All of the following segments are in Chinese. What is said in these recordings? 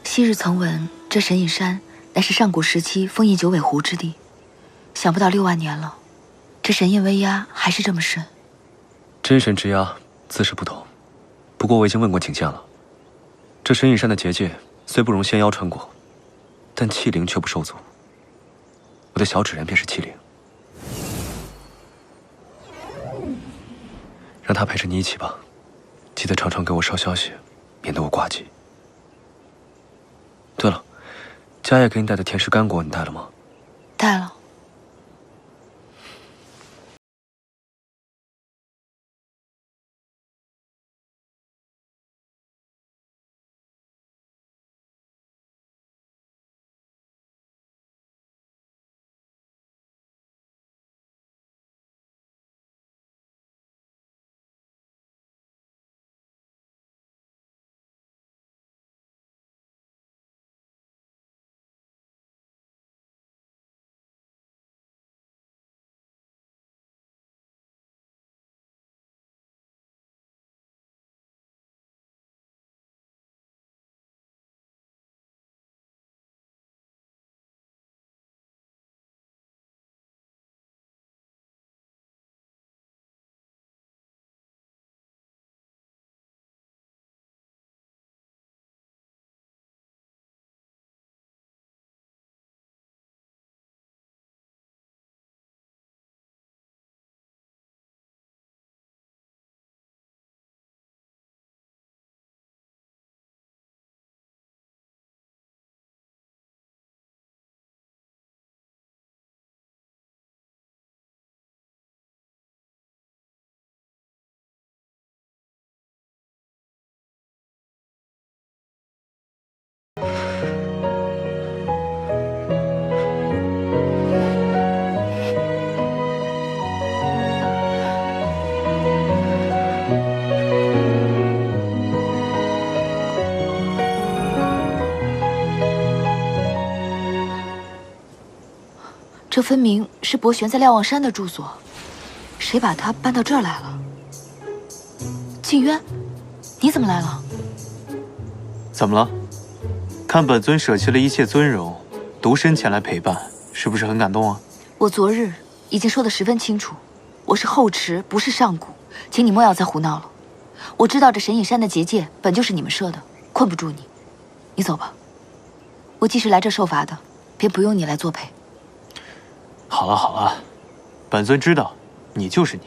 昔日曾闻这神隐山乃是上古时期封印九尾狐之地，想不到6万年了，这神印威压还是这么深。真神之压自是不同，不过我已经问过景象了，这神隐山的结界虽不容仙妖穿过，但气灵却不受阻。我的小纸人便是气灵，让他陪着你一起吧，记得常常给我捎消息，免得我挂记。对了，家业给你带的甜食干果你带了吗？带了。这分明是伯玄在瞭望山的住所，谁把他搬到这儿来了？景渊，你怎么来了？怎么了？看本尊舍弃了一切尊荣，独身前来陪伴，是不是很感动啊？我昨日已经说得十分清楚，我是后池，不是上古，请你莫要再胡闹了。我知道这神隐山的结界本就是你们设的，困不住你。你走吧。我既是来这受罚的，便不用你来作陪。好了好了，本尊知道你就是你，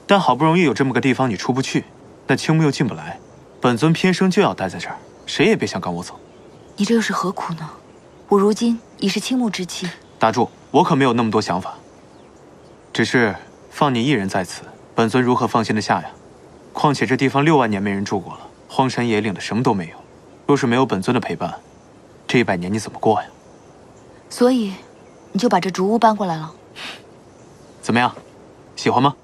但好不容易有这么个地方你出不去，那青木又进不来，本尊偏生就要待在这儿，谁也别想赶我走。你这又是何苦呢？我如今已是青木之妻。打住，我可没有那么多想法。只是放你一人在此，本尊如何放心得下呀？况且这地方6万年没人住过了，荒山野岭的，什么都没有。若是没有本尊的陪伴，这100年你怎么过呀？所以，你就把这竹屋搬过来了。怎么样，喜欢吗？